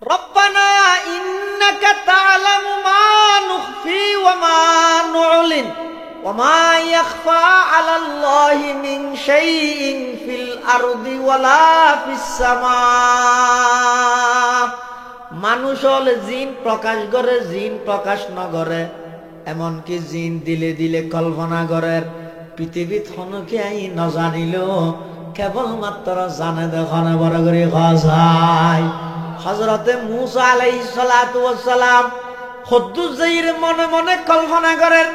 রব্বানা ইন্নাকা তা'লামু মা নুখফি ওয়া মা নু'লিন ওয়া মা ইয়াখফা 'আলাল্লাহি মিন শাইইন ফিল আরদি ওয়ালা ফিস সামা। মানুষ হলে জিন প্রকাশ করে, জিন প্রকাশ নগরে, এমনকি জিন দিলে দিলে কল্পনা করে। পৃথিবীত হনকে আই নজানিল কেবলমাত্র জানে দেখনে বড় করে খায়। হযরতে মূসা আলাইহিস সালাতু ওয়াস সালাম খুদ্দুস যাইর মনে মনে কল্পনা করেন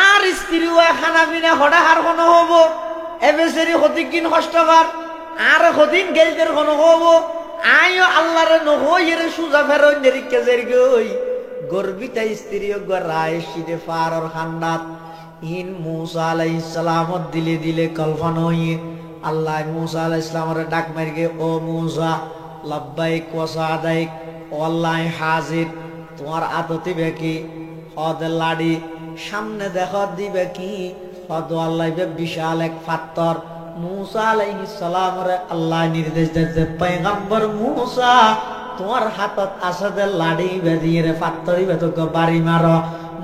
আর স্ত্রী ও খানা পিনা হড়া হার কোন হব, এবেসেরি হতিকিন কষ্টকর আর হদিন গেলদের কোন হব, আইও আল্লাহরে নহইর সুজা ফেরই নেরিকে জেরগই গর্বিতা স্ত্রী গরায় শিরে ফারর খান্ডাত ইন মূসা আলাইহিস সালাম দিলে দিলে কল্পনা হই। আল্লাহ মূসা আলাইহিস সালামরে ডাক মারগে, ও মূসা লব্বাইক ওয়া সাদাইক, ও আল্লাহ হাজির, তোমার আদতি বেকি হদ লাড়ি সামনে দেখো দিবে কি হদ আল্লাহ বিশাল এক পাথর। মূসা আলাইহিস সালামরে আল্লাহ নির্দেশ দিতে, পয়গম্বর মূসা তোমার হাতত আছে দে লাড়ি বেদিয়ে পাথরি বেতক বাড়ি মারো।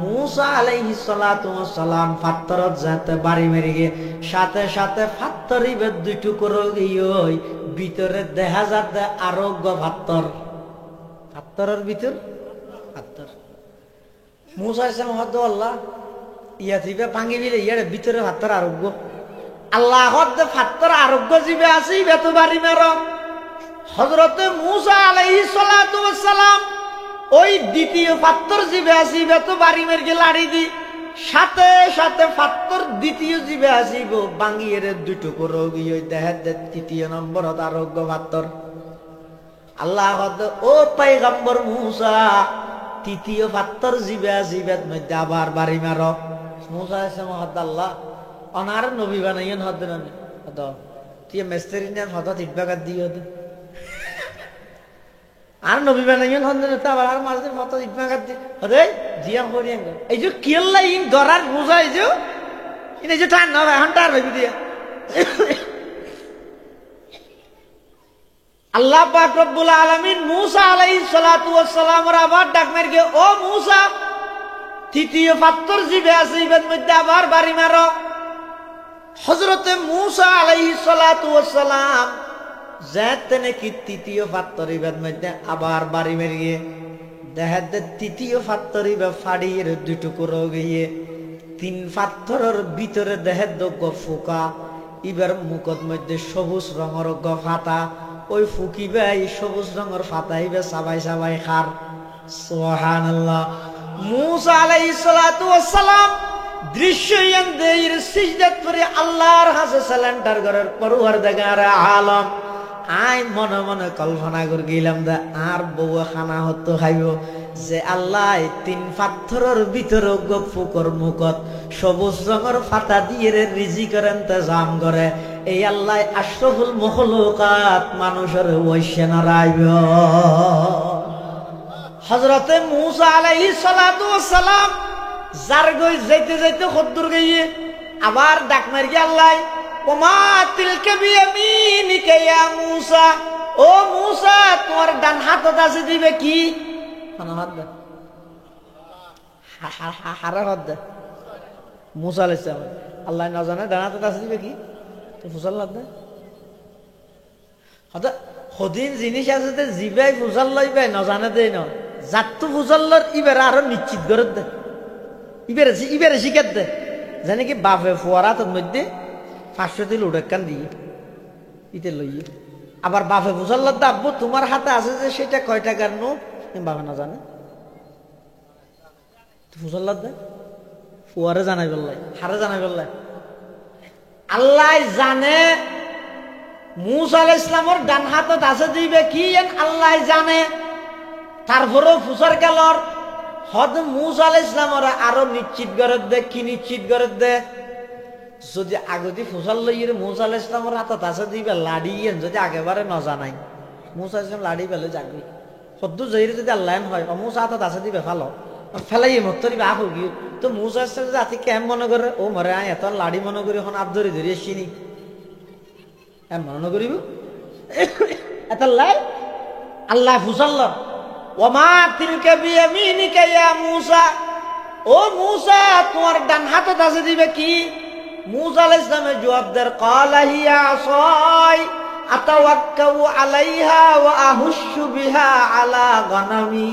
মূসা আলাইহিস সালাতু ওয়াস সালাম পাথরত যাতে বাড়ি মেরে গে সাথে সাথে পাথরি বে দুই টুকরো গিয়ে ভিতরে দেখা যাতে আরোগ্য পাথর, পাথরের ভিতর পাথর। মূসা ইসলাম হদ আল্লাহ ইয়া দিবে ভাঙি দিলে ইয়ার ভিতরে পাথর আরোগ্য। আল্লাহ হদ পাথর আরোগ্য জিবে আছে বেতো বাড়ি মারো। হযরতে মূসা আলাইহিস সালাতু ওয়াস সালাম ওই দ্বিতীয় পাথর জিবে আসিব তো বাড়ি মেরকে লাড়ি দি সাথে সাথে পাথর দ্বিতীয় জিবে আসিব বাঙ্গিয়ে দুই টুকরো গিয়ে দেহে তৃতীয় নম্বর আরোগ্য পাথর। আল্লাহ ও পয়গম্বর মূসা তৃতীয় পাথর জিবে আসিবে মধ্যে আবার বাড়ি মারো। মূসা এসে মহদ আল্লাহ অনার নবী বানাইন হদ হদ তুই মেস্তেরি নেন হদ ইটবাগাত দিয়ে হদ আর নবী বানাইন হদ আবার আর মাঝে হদ ইটবাগাত দিয়ে হদে জিয়া করিয়েন এই যে কেল্লা ইন গরার বুঝা এই যে এই যে টান না এখন টার ভাবি দিয়া আল্লাহ পাক রব্বুল আলামিন মূসা আলাইহিস সালাতু ওয়াস সালাম আবার ডাক মারগে, ও মূসা তৃতীয় পাথর জিবে আছে ইবের মধ্যে আবার বাড়ি মারো। হযরতে মূসা আলাইহিস সালাতু ওয়াস সালাম যাতে নাকি তৃতীয় পাথর ইবের মধ্যে আবার বাড়ি মেরিয়ে দেখা তৃতীয় পাথর ইবে ফাড়িয়ে দুই টুকরো গিয়ে তিন পাথরের ভিতরে দেহে দগ্গ ফুকা ইবের মুখত মধ্যে সবুজ রঙের ফাতা ওই ফুকিবে এই সবুজ রঙের ফাতা ইবে সাবাই সাবাই খার। সুবহানাল্লাহ। মূসা আলাইহিস সালাতু ওয়াস সালাম দৃশ্যয়ন দেইর সিজদাত করে আল্লাহর কাছে সালান্ডার করার পরওয়ারদিগার আলম আই মনে মনে কল্পনা করে গেলাম দা আর বউ খানা হতো খাইব যে আল্লাহ তিন পাথরের ভিতরে ফুকর মুখত সবুজ রঙের ফাতা দিয়ে রিজিকের ইন্তজাম করে। এই আল্লাহ আশরাফুল মখলুকাত মানুষের ওইসে নারাইব। হযরতে মূসা আলাইহিস সালাতু ওয়াস সালাম যার গই যাইতে যাইতে খদ্দুর গইয়ে আবার ডাক মার গিয়ে আল্লাহ ওমা তিলকা বিয়ামিনিকা ইয়া মূসা, ও মূসা তোমার ডান হাতত আছে দিবে কি খানা হাত দে হারা হাত দে। মূসা আলাইহিস সালাম আল্লাহ না জানে ডান হাতত আছে দিবে কি তো ফুসাল হাত দে হদ হদিন জিনিস আছে তে জিবাই ফুসাল লইবে না জানে দেই না জাতু ফুসাল্লর ইবের আরো নিশ্চিত করে দে ইবেরে শিখাত দে জানে কি বাপে ফোয়ারাতের মধ্যে 500 দিল উড়েকান দিয়ে ইতে লইয়ে আবার বাপে ফুসাল্লার দাব্বু তোমার হাতে আছে যে সেটা কয় টাকার নোট বাপে না জানে ফুসাল্লার দে ফোয়ারে জানাই বললাই হারে জানাই বললাই আল্লাহ জানে মূসা আলাইহিস সালামের ডান হাতত আছে দিবে কি আল্লাহ জানে। তারপরেও ফুসার কালর হদ মূসা আলাইহিস সালামের আরো নিশ্চিত করে দে কি নিশ্চিত করে দে যদি আগতি ফুসাল লইয়ে মূসা আলাইহিস সালামের হাতত আছে দিবে লাড়ি যদি আগেবারে ন জানাই মূসা আলাইহিস সালাম লাড়ি পেলে যাবি সদ্দু জহিরে যদি আল্লাহ হয় মূসা হাতত আছে দিবে ভালো ফেলাই মত্তরি বাহ গিয়ে তো মূসা আলাইহিস সালাম জাতি কেম মনে করে ও মরে আয় এত লাড়ি মনে করি এখন আপ ধরে ধরে এসিনি এম মনে করিব এত লাই আল্লাহ ফুসাল্লাম ওমা তিলকা বিয়ামিনিকা ইয়া মূসা, ও মূসা তোমার ডান হাতত আছে দিবে কি? মূসা আলাইহিস সালামের জবাব দেন ক্বালা হিয়া আসাই আতাওয়াক্কাউ আলাইহা ওয়া আহুশু বিহা আলা গনামি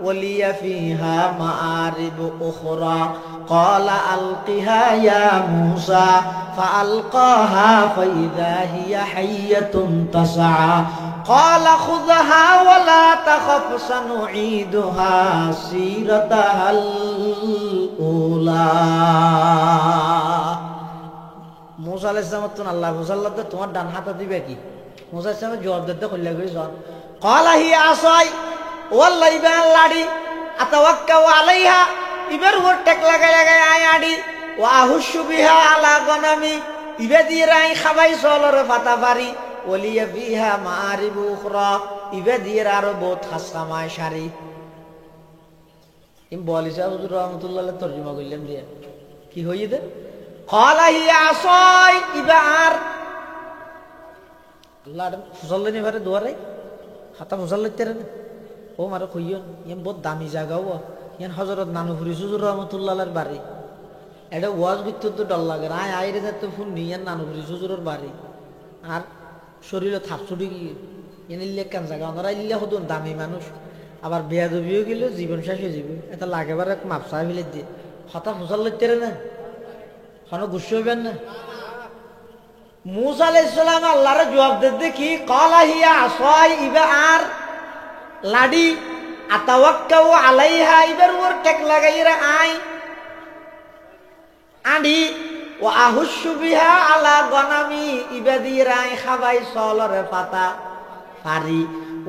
ওয়ালিয়া ফিহা মাআরিব উখরা ক্বালা আলকিহা ইয়া মূসা ফাআলকাহা ফাইযা হিয়া হাইয়াতুন তাসআ ক্বালা খুযহা ওয়া লা তাখাফ সানুঈদুহা সিরাতাহাল উলা। মূসা আলাইহিস সালাম তো আল্লাহ ফুসাল্লাহ তোমার ডান হাতে দিবে কি? মূসা আলাইহিস সালাম জবাব দিতে কইলা কই জন ক্বালা হিয়া আসাই ওয়াল্লাহ ইবা লাড়ি আতাওয়াক্কাউ আলাইহা ইবার উপর টেক লাগাই লাগাই আই আডি ওয়া আহুশু বিহা আলা গনামি ইবে দিয়ে রাই খাবাই চলরে ফাতা পারি ওলিয়া বিহা মাআরিব উখরা ইবে দিয়ে আরো বহুত খাসকামায় শারি। ইম বলিসা হুজুর রাহমাতুল্লাহ আলাইহি তরজমা কইলাম দিয়া কি হইছে? ক্বালা হিয়া আসাই ইবার আল্লাহ ফুসাল্লানি ভারে দুয়ারে হাতা ফুসাল্লাইতে রে ও মারে কইয়ন ইয়ান বহুত দামি জায়গাও ইয়ান হযরত নানুপুরি হুজুর রাহমাতুল্লাহ আলাইহির বাড়ি। এটা ওয়াজ করতে তো ডর লাগে না, আইরে তো ফোন নিয়ান নানুপুরি হুজুরের বাড়ি আর শরীরে থাপছুটি গিয়ে এনে লিয়ে কেন জায়গা ওনারা ইল্লে হতো দামি মানুষ আবার বেয়াদবিও গেল জীবন শেষ হয়ে যাবে। এটা লাগেবার এক মাপসা ফেলে দিয়ে হতা ফুসাল লইতে না কোনো গুস্স হইবেন না। মূসা আলাইহিস সালাম আল্লাহর জবাব দিতে কি ক্বালা হিয়া আসাই ইবা আর লাডি আতাওয়াক্কাউ আলাইহা ইবার উপর টেক লাগাইরা আই আডি ওয়া আহুশু বিহা আলা গনামি ইবা দিয়ে আই খাবাই চলরে পাতা পারি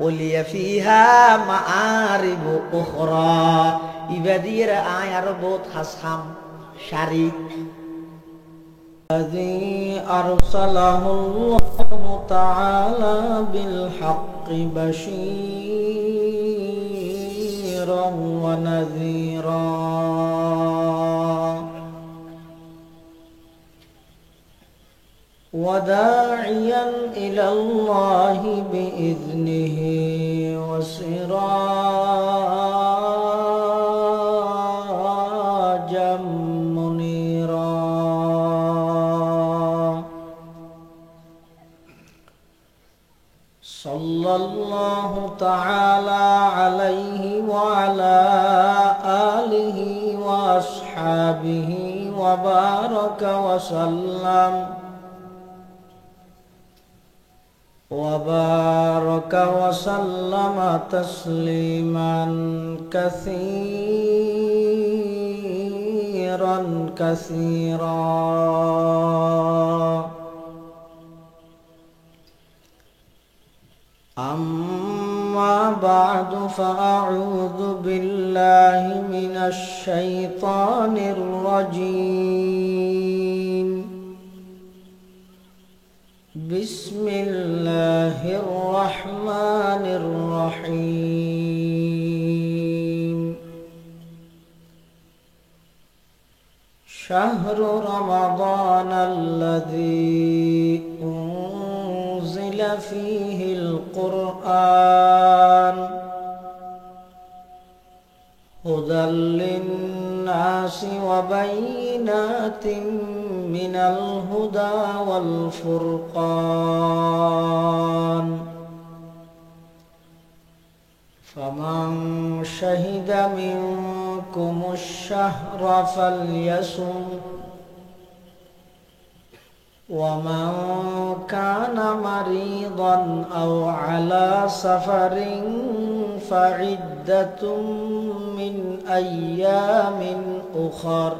ওলিয়া ফিহা মাআরিব উখরা ইবা দিয়ে আই আর বহুত খাসখাম শারি। الذي أرسله الله تعالى بالحق بشيرا ونذيرا وداعيا إلى الله بإذنه وسراجا منيرا صلى الله تعالى عليه وعلى آله وأصحابه وبارك وسلم تسليما كثيرا كثيرا. أما بعد فأعوذ بالله من الشيطان الرجيم. بسم الله الرحمن الرحيم. شهر رمضان الذي أنزل فيه القرآن هدى للناس وبينات من الهدى والفرقان فمن شهد منكم الشهر فليصم ومن كان مريضا أو على سفر فعدة من أيام أخر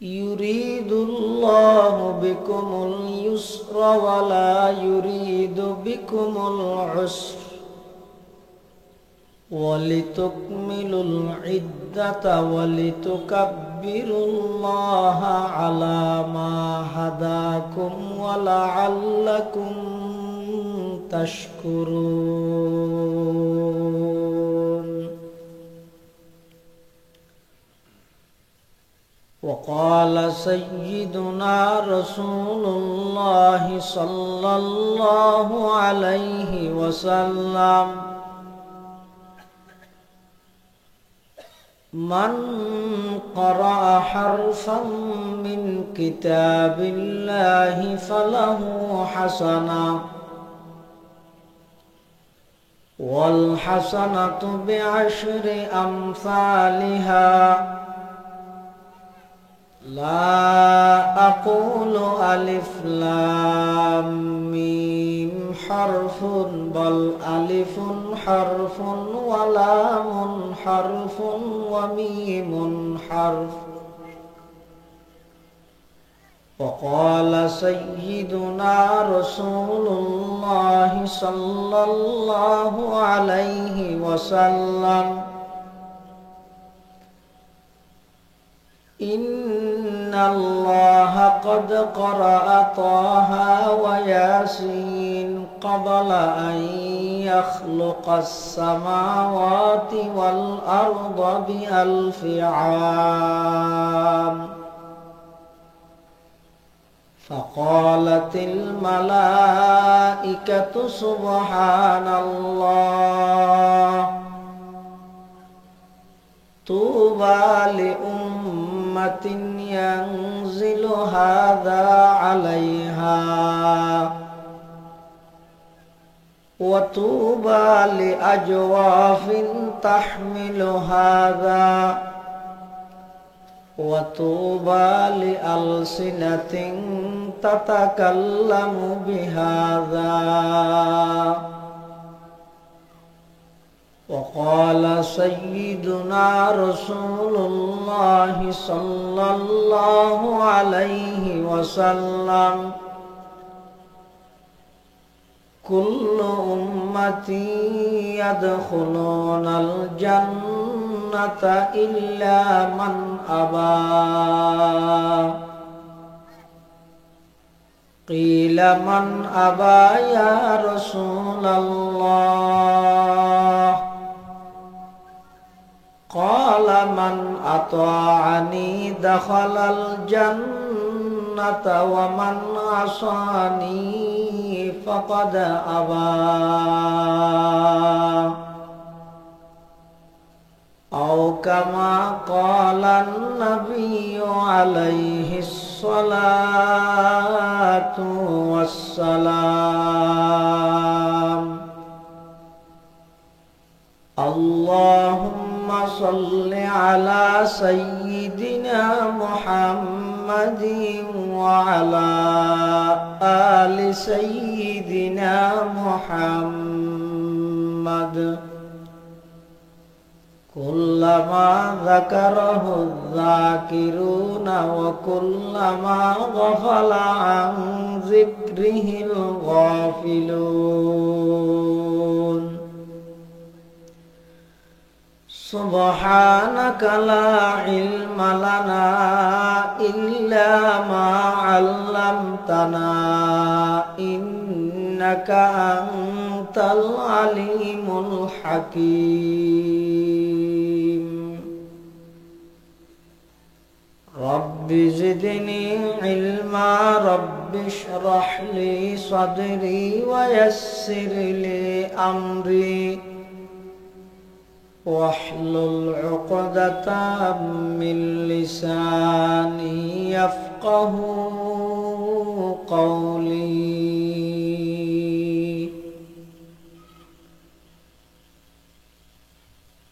يريد الله بكم اليسر ولا يريد بكم العسر ولتكملوا العدة ولتكبروا الله على ما هداكم ولعلكم تشكرون. وقال قال سيدنا رسول الله صلى الله عليه وسلم من قرأ حرفا من كتاب الله فله حسنة والحسنة بعشر أمثالها لا أقول ألف لام ميم حرف بل ألف حرف ولام حرف وميم حرف. وقال سيدنا رسول الله صلى الله عليه وسلم إن الله قد قرأ طه وياسين قبل أن يخلق السماوات والأرض ب1000 عام. فقالت الملائكة سبحان الله طوبى لأمة ينزل هذا عليها وطوبى لأجواف تحمل هذا وطوبى لألسنة تتكلم بهذا. وقال سيدنا رسول الله صلى الله عليه وسلم كل أمتي يدخلون الجنة إلا من أبى. قيل من أبى يا رسول الله؟ قال من أطاعني دخل الجنة ومن عصاني فقد أبى. أو كما قال النبي عليه الصلاة والسلام اللهم صل على سيدنا محمد وعلى آل سيدنا محمد كلما ذكره الذاكرون وكلما غفل عن ذكره الغافلون. سبحانك لا علم لنا إلا ما علمتنا إنك أنت العليم الحكيم. رب زدني علما رب اشرح لي صدري ويسر لي أمري واحلل عقدة من لساني يفقه قولي.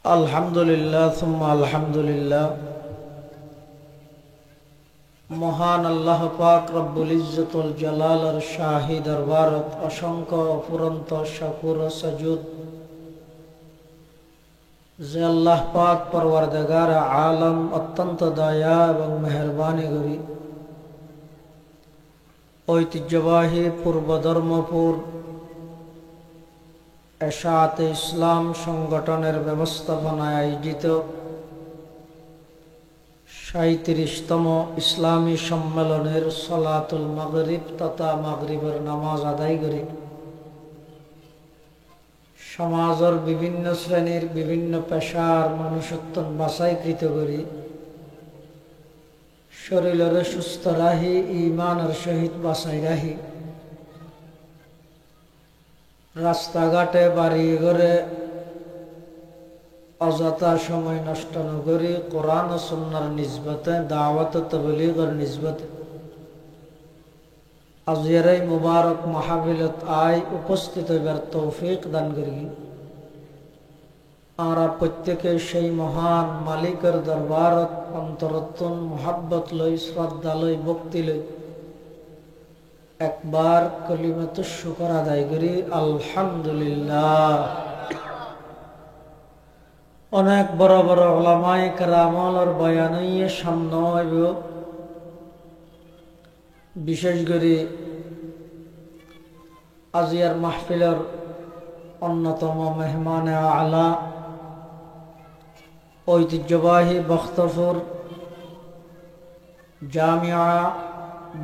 الحمد لله ثم الحمد لله। মহান আল্লাহ পাক রব্বুল ইজ্জতুল জালালের শাহী দরবারত অসংখ্য অফুরন্ত শাকুর সাজুদ যে আল্লাহ পাক পরওয়ারদিগার আলম অত্যন্ত দয়া এবং মেহেরবানি করি ঐতিহ্যবাহী পূর্ব ধর্মপুর এশাআতে ইসলাম সংগঠনের ব্যবস্থাপনায় আয়োজিত ৩৭তম ইসলামী সম্মেলনের সলাতুল মাগরিব তথা মাগরিবের নামাজ আদায় করি সমাজের বিভিন্ন শ্রেণীর বিভিন্ন পেশার মানুষত্ব বাছাইকৃত করি শরীরের সুস্থ রাহি, ঈমানের সহিত বাঁচাই রাহি। রাস্তাঘাটে বাড়ি ঘরে অযথা সময় নষ্ট নকরি কোরআন ও সুন্নাহর নিসবতে দাওয়াত ও তাবলীগের নিসবতে আজকের এই মুবারক মাহফিলত আয় উপস্থিত হইবার তৌফিক দান করি। আমরা প্রত্যেকে সেই মহান মালিকের দরবারত অন্তরতন মোহাব্বত লই, শ্রদ্ধা লই, ভক্তি লই একবার কলিমাতুশ শুকর আদায় করি আলহামদুলিল্লাহ। অনেক বড় বড় উলামায়ে কেরামর বয়ান হইয়ে সামনে হইব। বিশেষ করে আজিয়ার মাহফিলের অন্যতম মেহমান আলা ঐতিহ্যবাহী বখতপুর জামিয়া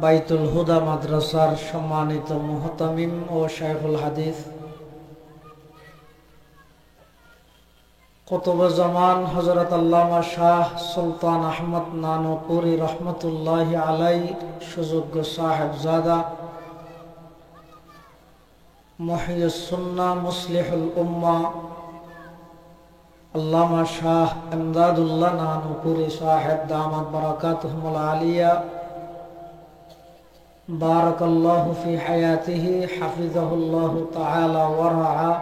বাইতুল হুদা মাদ্রাসার সম্মানিত মুহতামিম ও শাইখুল হাদিস কুতুবুজ্জামান হযরত আল্লামা শাহ সুলতান আহমদ নানুপুরি রহমতুল্লাহি আলাইহি সুযোগ্য সাহেবজাদা মুহইয়ুস সুন্নাহ মুসলিহুল উম্মাহ আল্লামা শাহ ইমদাদুল্লাহ নানুপুরি সাহেব দামাত বারাকাতুহুল আলিয়া বারাকাল্লাহু ফি হায়াতিহি হাফিজাহুল্লাহু তাআলা ওয়া রাআ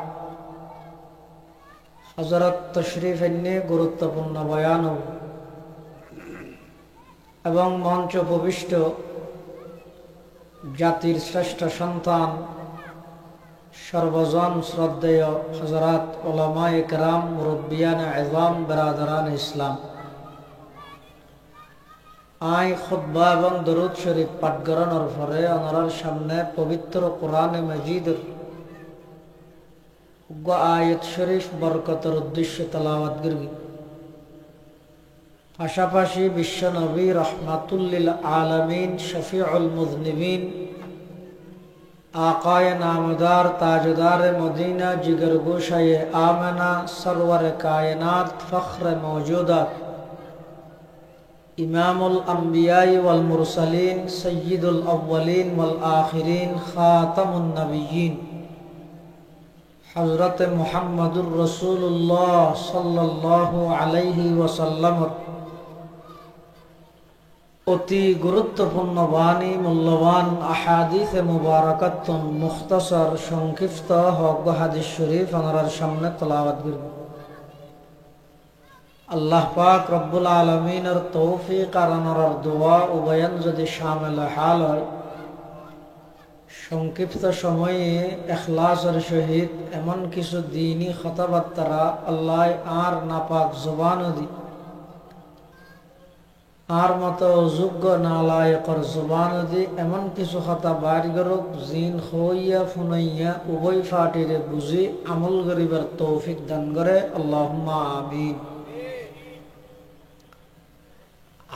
হযরত তশরিফ এনে গুরুত্বপূর্ণ বয়ান এবং মঞ্চ উপবিষ্ট জাতির শ্রেষ্ঠ সন্তান সর্বজন শ্রদ্ধেয় হযরত উলামায়ে কেরাম, মুরব্বিয়ানে আযম, বেরাদারান ইসলাম, আয় খুতবা এবং দরুদ শরীফ পাঠ করানোর পরে ওনার সামনে পবিত্র কোরআন মাজিদের আয়াত শরীফ বরকতের উদ্দেশ্যে তেলাওয়াত করি। পাশাপাশি বিশ্ব নবী রহমাতুল লিল আলামিন, শফিউল মুযনিবিন, আকায়ে নামদার, তাজদার মদিনা, জিগর গোশায়ে আমেনা, সরওয়ার কায়নাত, ফখরে মওজুদাত, ইমামুল আম্বিয়াই ওয়াল মুরসালিন, সয়্যিদুল আউয়ালিন ওয়াল আখিরিন, খাতামুন নবিয়্যিন হযরত মুহাম্মদুর রাসূলুল্লাহ সাল্লাল্লাহু আলাইহি ওয়াসাল্লাম অতি গুরুত্বপূর্ণ বাণী, মূল্যবান আহাদিস মুবারাকাত মুখতাসর সংক্ষিপ্ত হক হাদিস শরীফ ওনার সামনে তেলাওয়াত করব। আল্লাহ পাক রব্বুল আলামিনের তৌফিক আর ওনার দোয়া ও বয়ান যদি শামিল হাল হয়, সংক্ষিপ্ত সময়ে ইখলাসের সহিত এমন কিছু দ্বীনি কথাবার্তা আল্লাহ আর নাপাক জবান দি আর মতো যোগ্য নালায়কর জবান দি এমন কিছু কথা বাড়ি করুক জিন হইয়া ফুনাইয়া উভয় ফাটিরে বুঝি আমল করিবার তৌফিক দান করে আল্লাহুম্মা আমিন।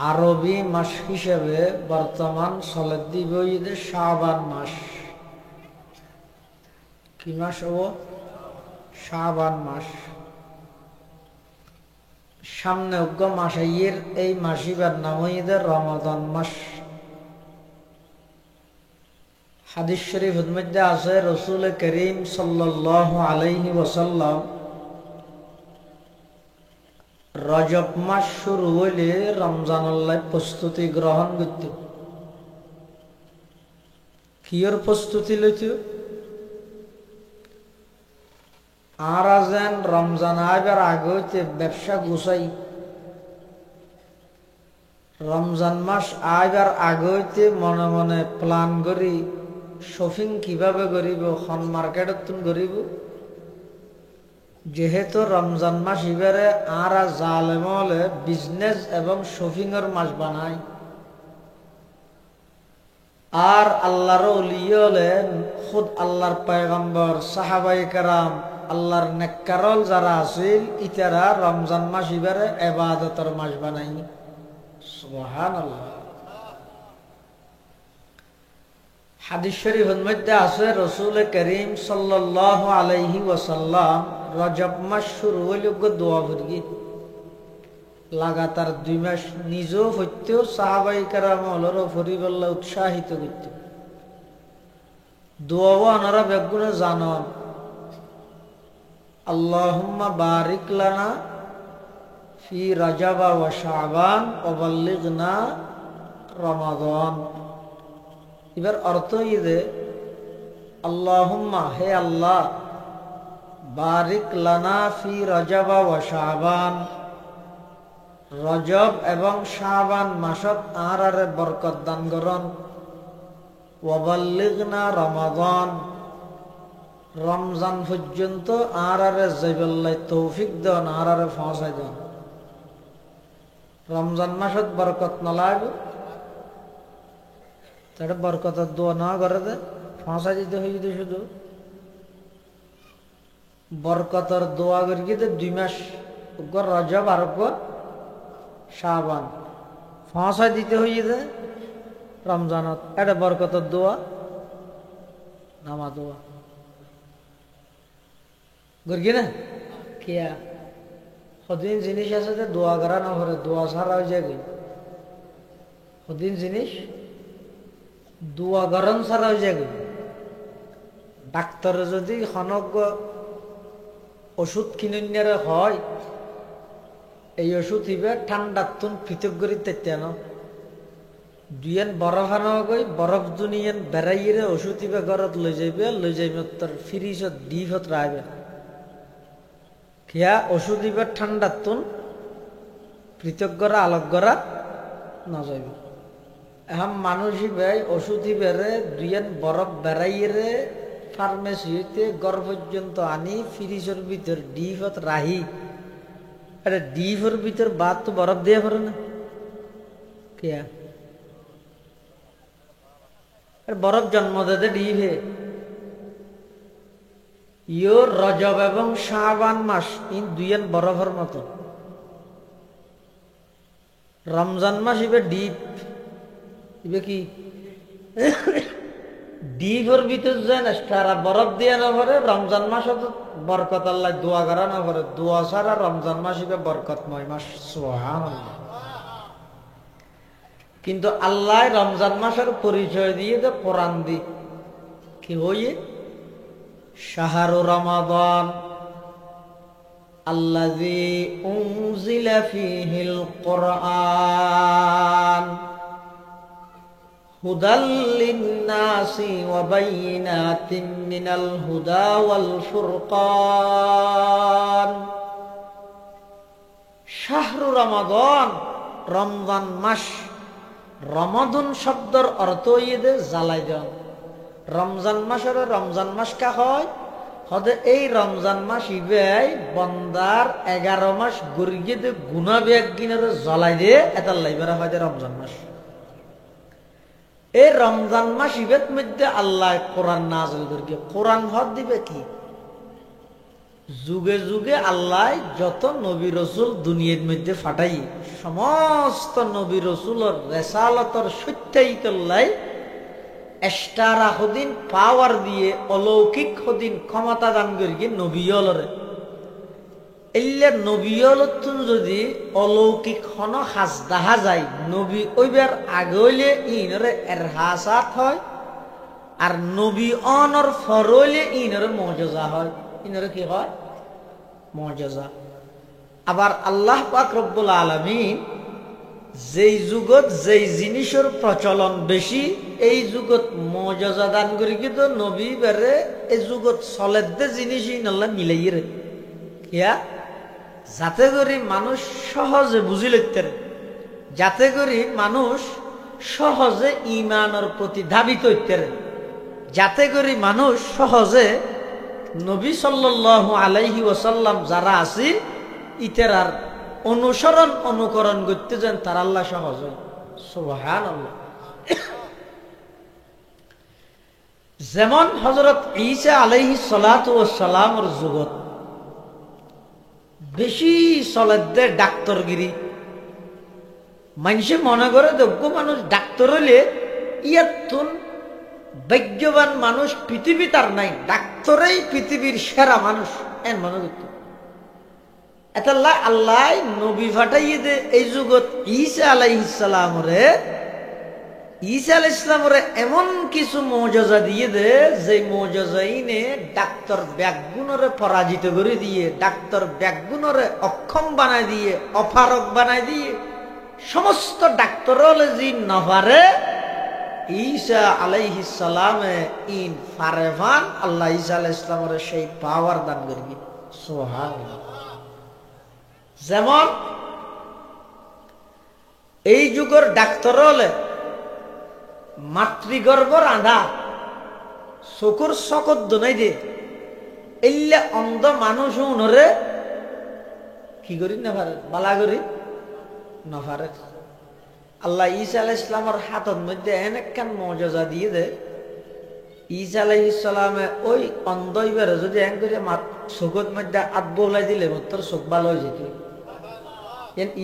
আরবি মাস হিসেবে বর্তমান চলে দিবইদে শাবান মাস। কি মাস ও? শাবান মাস। সামনে উগ্র মাস আইয়ের এই মাসিবার নাম হইদের রমাদান মাস। হাদিস শরীফের মধ্যে আছে রাসূল করিম সাল্লাল্লাহু আলাইহি ওয়াসাল্লাম রজব মাস শুরু হইলে রমজানের প্রস্তুতি গ্রহণ করত। কিয়র প্রস্তুতি লইত? আর যেন রমজান আইবার আগে হইতে ব্যবসা গুছাই, রমজান মাস আইবার আগে হইতে মনে মনে প্ল্যান করি শপিং কিভাবে করিব, খন মার্কেটত করিব। যেহেতু রমজান মাস এবারে আর জালেমলে বিজনেস এবং শপিং এর মাস বানায়, আর আল্লাহর ওলি হলে খুদ আল্লাহর পয়গম্বর, সাহাবায়ে কেরাম, আল্লাহর নেককারল যারা আছিল ইতারা রমজান মাস এবারে ইবাদতের মাস বানাই। সুবহানাল্লাহ। হাদিস শরীফের মধ্যে আছে রাসূল করিম সাল্লাল্লাহু আলাইহি ওয়াসাল্লাম রজব মাস শুরু হইলে দোয়া করি লাগাতার 2 মাস নিজেও হইতেও সাহাবাই কেরাম হলর পরিবাল্লা উৎসাহিত করত। দোয়াও আনারা বেগুনে জানন, আল্লাহুম্মা বারিক লানা ফি রাজাবা ওয়া শাবান ওয়া বাল্লিগনা রমাদান। এবার অর্থ ইদে আল্লাহুম্মা, হে আল্লাহ, বারিক লানা ফি রাজাবা ওয়া শাবান, রজব এবং শাবান মাসত আরারে বরকত দান করন। ওয়া বাল্লিগনা রমাদান, রমজান পর্যন্ত আরারে যাইবাল্লাই তৌফিক দেন, আরারে পৌঁছাই দেন। রমজান মাসত বরকত নলাগ, তাহলে বরকতের দোয়া না করে দে পৌঁছাই দিতে হয়ে যদি শুধু বরকতের দোয়া করি গিয়ে 2 মাস রজব আর শাবান পৌঁছাই দিতে হয়ে দে রমজানত। এটা বরকতের দোয়া, নামা দোয়া গর্গি না কিয়া সদিন জিনিস আছে যে দোয়া করা না করে, দোয়া ছাড়া হয়ে যায়। সদিন জিনিস দোয়া গরম ছাড়া হয়ে যায়। ডাক্তারে যদি খনক ওষুধ কিনে হয়, এই ওষুধ হিবে ঠান্ডার তুন পৃথক করি তেতেন দুয়েন বরফ আনা গই, বরফ দুনিয়েন বেড়াইয়ে ওষুধ হিবে ঘরত লই যাইবে তোর ফ্রিজত ডিভত রাখবে। কিয়া ওষুধ হিবে ঠান্ডার তুন পৃথক করা আলোক করা না যাইবে। এখন মানুষ হিবে ওষুধ হিবেরে দুয়েন বরফ বেড়াইয়ে ফার্মেসি হইতে ঘর পর্যন্ত আনি ফ্রিজের ভিতর ডিভত রাহি। আরে ডিভের ভিতর বাদ তো বরফ দিয়ে পারে না, কিয়া বরফ জন্ম দেতে ডিভে। ইয়ো রজব এবং শাবান মাস ইন দুইয়েন বরফের মতো। রমজান মাস ইবে ডিপ, ইবে কি ডিভের ভিতর যায় না, সারা বরফ দিয়ে না পারে। রমজান মাস বরকত আল্লাহ দোয়া করা না পারে, দোয়া ছাড়া রমজান মাস ইবে বরকতময় মাস। সুবহানাল্লাহ। কিন্তু আল্লাহ রমজান মাসের পরিচয় দিয়ে যে কোরআন দি কি হইয়ে শাহরু রমাদান আল্লাযী উনজিলা ফীহিল কুরআন হুদাল লিন-নাসি ওয়া বাইয়িনাতিন মিনাল হুদা ওয়াল ফুরকান। শাহরু রমাদান, রমজান মাস। রমাদান শব্দের অর্থ ইয়ে জ্বালাই দেন। রমজান মাসের রমজান মাস কা হয় হদে এই রমজান মাস ইবেই বন্দার 11 মাস গরিয়ে দে গুনাহ বেগিনের জ্বালাই দিয়ে এটার লাইবেরা হয় রমজান মাস। এই রমজান মাস ইবের মধ্যে আল্লাহ কোরআন নাযিল করিয়ে। কোরআন হদ দিবে কি যুগে যুগে আল্লাহ যত নবী রসুল দুনিয়ার মধ্যে ফাটাই, সমস্ত নবী রসুলের রেসালতর সত্যায়িকল্লাই এক্সট্রা হদিন পাওয়ার দিয়ে অলৌকিক হদিন ক্ষমতা দান করি নবীলরে। এলে নবীলতুন যদি অলৌকিক হন হাজ দেখা যায়, নবী ওইবার আগে হইলে ইনরে এরহাসাত হয়, আর নবী অনর ফরইলে ইনরে মজজা হয়। ইনরে কি হয়? মজজা। আবার আল্লাহ পাক রব্বুল আলামিন যেই যুগত যেই জিনিসের প্রচলন বেশি, এই যুগত মজজা দান করি কিন্তু নবী বেড়ে এই যুগত চলের দে জিনিসই নল্লা মিলাই রে কিয়া, যাতে করে মানুষ সহজে বুঝি লইতে, যাতে করে মানুষ সহজে ইমানের প্রতি ধাবিত হইতে, যাতে করে মানুষ সহজে নবী সাল্লাল্লাহু আলাইহি ওয়াসাল্লাম যারা আছে ইতেরার অনুসরণ অনুকরণ করতে যান তার আল্লাহ সহজ হয়। সুবহানাল্লাহ। যেমন হযরত ঈসা আলাইহিস সালাতু ওয়াস সালামের যুগত বেশি চলে ডাক্তারগিরি। মানুষে মনে করে যোগ্য মানুষ ডাক্তার হইলে ইয়াতুন ভাগ্যবান মানুষ পৃথিবী তার নাই, ডাক্তারই পৃথিবীর সেরা মানুষ। এন মনে করত এতাল্লাহ আল্লাহ নবী ফাটাইয়ে দে এই যুগত ঈসা আলাইহিস সালামরে ঈসা আলাইহিস সালামরে এমন কিছু মুজিজা দিয়ে দে যে মুজিজাইনে ডাক্তার ব্যাগুনরে পরাজিত করে দিয়ে ডাক্তার ব্যাগুনরে অক্ষম বানায় দিয়ে অপারক বানায় দিয়ে সমস্ত ডাক্তার হলে জিন না পারে ঈসা আলাইহিস সালামে ইন ফারেভান আল্লাহ ঈসা আলাইহিস সালামরে সেই পাওয়ার দান করবি সুবহানাল্লাহ। যেমন এই যুগের ডাক্তার হলে মাতৃগর্ভ রাধা চকুর চকত দনাই দে এলে অন্ধ মানুষ উনরে কি করি না পারে বালা করি না পারে। আল্লাহ ঈসা আলাইহিস সালামের হাতের মধ্যে এনেকান মুজিজা দিয়ে দে ঈসা আলাইহিস সালামে ওই অন্ধ ইবারে যদি এন করে চকুর মধ্যে হাত বলাই দিলে তোর চোখ ভালো হয়ে যেত।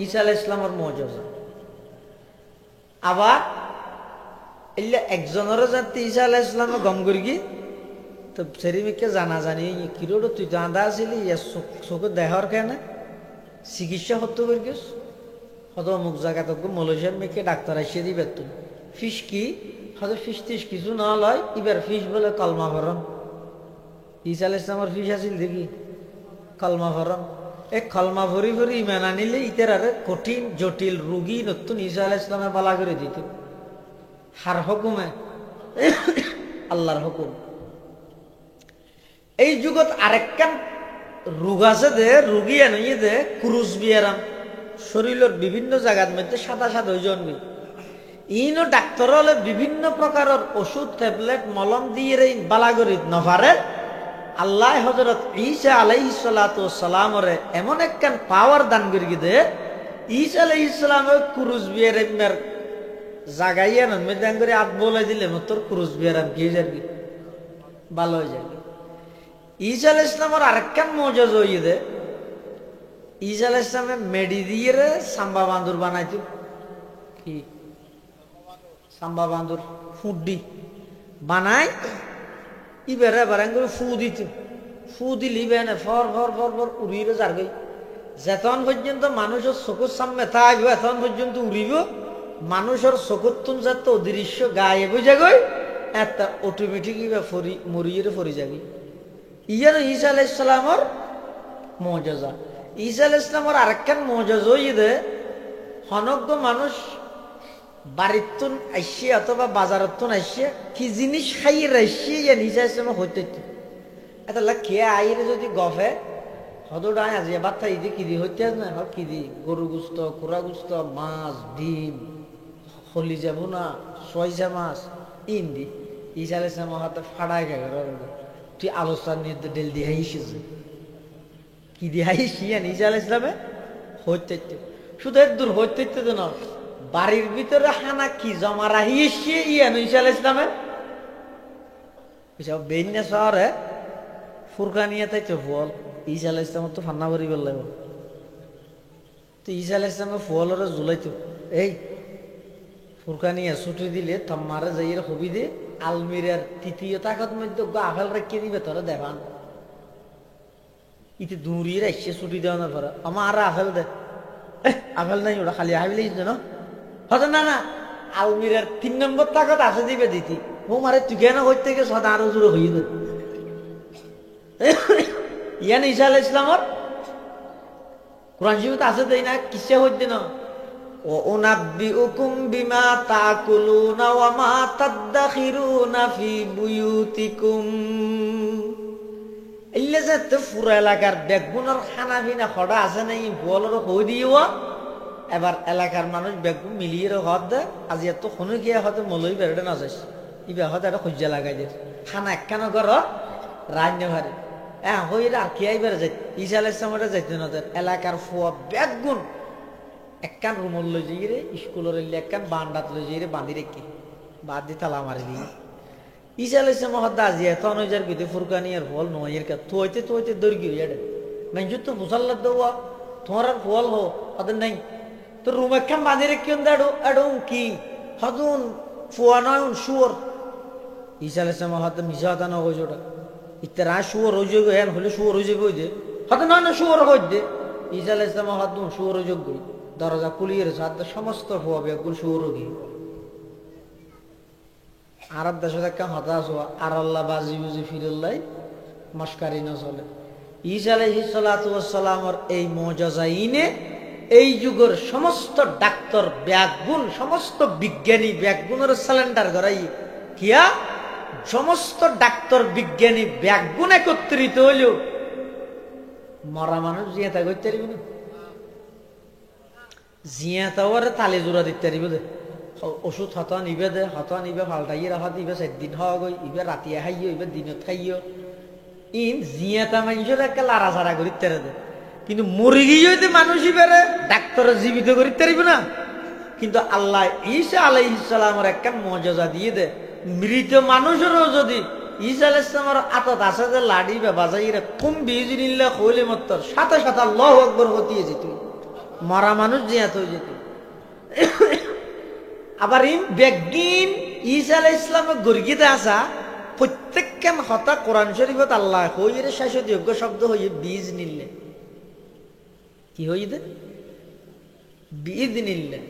ঈসা আলাইহিস সালামের মুজিজা। আবার এলে একজনের যাতে ঈসা আলাইহিস সালামে গম করি কি তো সেরিমিকে জানা জানি কিরোড তুই তো আঁধা আসিলি চোখে দেখার কেন চিকিৎসা হতো করি গেছ হয়তো অমুক জায়গা তো মালয়েশিয়ার মেয়েকে ডাক্তার আসিয়ে দিবে তুই ফিস কি হয়তো ফিস টিস কিছু না লয় এবার ফিস বলে কলমা ভরণ। ঈসা আলাইহিস সালামের ফিস আসিল দেখি কলমা ভরণ। এক কলমা ভরি ভরি ইমান আনিলে ইতের আরে কঠিন জটিল রোগী নতুন ঈসা আলাইহিস সালামে বালা করে দিত হার হুকুমে আল্লাহর হুকুম। এই যুগত আরেকখান রোগ আছে দে রোগী আনিয়ে দে ক্রুজ বিয়ারাম শরীরের বিভিন্ন জায়গার মধ্যে সাদা সাদা হয়ে জন্মে ইনো ডাক্তার হলে বিভিন্ন প্রকারের ওষুধ ট্যাবলেট মলম দিয়ে বালা করে নপারে আল্লাহ হযরত ঈসা আলাইহিস সালাতু ওয়াস সালামরে এমন একখান পাওয়ার দান করি দে ঈসা আলাইহিস সালামের ক্রুজ বিয়ারামের জাগাইয়া নন মেদান করে হাত বলাই দিলে তোর ক্রুজ বিয়ারাম কি হয়ে যাবি ভালো হয়ে যাবে। ঈসা আলাইহিস সালামের আরেকখান মুজিজা হইয়ে দে ঈসা আলাইহিস সালামে মেডি দিয়ে রে সাম্বা বান্দুর বানাইতো কি সাম্বা বান্দুর ফুড্ডি বানাই ইবারে বারাং করে ফু দিত ফু দিলি বেনে ফর ফর ফর ফর উড়িয়ে যার গই যেতন পর্যন্ত মানুষের চকুর সামনে থাকবে এতন পর্যন্ত উড়িব মানুষের চকুর তুন যাতে অদৃশ্য গায়ে বুঝে গই একটা অটোমেটিক ফরি মরিয়ে ফরি যাবি। ইয়ার ঈসা আলাইহিস সালামের মুজিজা। ঈসা আলাইহিস সালামের আরেকখান মুজিজা হইদে হনজ্ঞ মানুষ বাড়ির তুন আইসে অথবা বাজারের তুন আইসে কি জিনিস খাইয়ে রাইসে ইয়া ঈসা আলাইহিস সালাম হইতে এটা খেয়ে আইরে যদি গফে হদোডা আজি ভাত খাই দি কি দি হইতে না কি দি গরু গুস্ত কুড়া গুস্ত মাছ ডিম হলি যাব না সয়জা মাছ ইন্দি ঈসা আলাইহিস সালাম হাতে ফাড়াই খাই তুই আলোচনা নিয়ে ডেল দিয়ে হাইছিস কি দিয়ে হাইছি ঈসা আলাইহিস সালামে হইতে শুধু এর দূর হইতে তো না বাড়ির ভিতরে হানা কি জমা রাহিয়েছে ইয়ান ঈসা আলাইহিস সালামে এসব বেইনা শহরে ফুরকানিয়া তাইতে ফল ঈসা আলাইহিস সালাম তো ফান্না করি বললে তো ঈসা আলাইহিস সালামে ফলরে জুলাইতো এই ফুরকানিয়া ছুটি দিলে তোমারে যাইয়ের হবি দে আলমিরার তৃতীয় তাকত মধ্যে আফেল রেখে দিবে তোরা দেখান ইতে দূরিয়ে রাখছে ছুটি দেওয়ানোর পরে আমার আফেল দে আফেল নাই ওটা খালি আইলেই না হয়তো না না আলমিরার 3 নম্বর তাকত আছে দিবে দিতি ও মারে তুই কেন হইতে গেছ সদা আরো জোরে হয়ে যাবে ইয়ান ঈসা আলাইহিস সালামের কোরআন শরীফে আছে দেই না কিসে হইতে না ও উনাব্বিউকুম বিমা তাকুলুনা ওয়া মা তাদাখিরুনা ফি বুয়ুতিকুম ইল্লা জাত পুরা এলাকার বেগুনের খানা পিনা খড়া আছে নাই বলর হই দিও এবার এলাকার মানুষ বেগুন মিলিয়ে হদ দে আজি এত কোনো গিয়া হতে মলই বেরডে না যাস ইবা হতে এটা খুঁজা লাগাই দে খানা একখানা ঘর রান্না ঘরে হইরা আর কি আইবার যাই ঈসা আলাইহিস সালামের যাইতে না এলাকার ফুয়া বেগুন একখান রুমল লই যাই রে স্কুলের একখান বান্ডাত লই যাই রে বাঁধি রেখে বাদ দিয়ে তালা মারি দিই ঈসা আলাইহিস সালাম হদ্দা আজি এত নইজার গিতে ফুরকানিয়ার ফল নয়ের কা তোইতে দর্গি ইয়াডে মানে তো মুসাল্লাত দেওয়া তোমার আর ফল হো ওদের নাই তো রুম একখান বাঁধি রেখে এডো কি হদুন ফুয়া নয় শুয়োর ঈসা আলাইহিস সালাম হদ্দা মিশা হতা না হয়ে ওটা ইতারা শুয়োর হয়ে যাবে হলে শুয়োর হয়ে যাবে ওই যে হয়তো না না শুয়োর হয়ে দে ঈসা আলাইহিস সালাম হাত শুয়োর যোগ্য দরজা খুলিয়ে রেছে সমস্ত হওয়াবে এগুলো শুয়োর কি আর দেশে দেখা হতাশ হওয়া আর আল্লাহ বাজি বুঝি ফিরুল্লাহ মস্কারি না চলে ঈসা আলাইহিস সালাতু ওয়াস সালামের এই মুজিজাইনে এই যুগের সমস্ত ডাক্তার ব্যাগুণ সমস্ত বিজ্ঞানী ব্যাগুণের সিলিন্ডার করাই কিয়া সমস্ত ডাক্তার বিজ্ঞানী ব্যাগুণ একত্রিত হইল মরা মানুষ জিয়াতা করতে পারিব না জিয়াতাও আর তালে জোড়া দিতে পারিব দে ওষুধ হতা নিবে দে হতা নিবে ফাল্টাইয়ে রাখা দিবে 4 দিন হওয়া গই ইবে রাতিয়া খাইও ইবে দিনত খাইও ইন জিয়াতা মানুষের একটা লাড়াছাড়া করিতে দে কিন্তু মরে গিয়ে যদি মানুষই বেড়ে ডাক্তার জীবিত করিতে পারিব না কিন্তু আল্লাহ ঈসা আলাইহিস সালামের একটা মুজিজা দিয়ে দে মৃত মানুষেরও যদি ঈসা আলাইহিস সালামের আতত আছে যে লাড়ি বা বাজাইরে কুম বিইজনিল্লাহ কইলে মাত্র সাথে সাথে আল্লাহু আকবার হতিয়ে যেত মরা মানুষ জিয়াত হয়ে যেত আবার ইন বেগিন ঈসা আলাইহিস সালামের গর্গিতে আসা প্রত্যেককে হতা কোরআন শরীফত আল্লাহ কইরে শাশ্বতযোগ্য শব্দ হইয়ে বিইজনিল্লাহ কি হইতে বিইজনিল্লাহ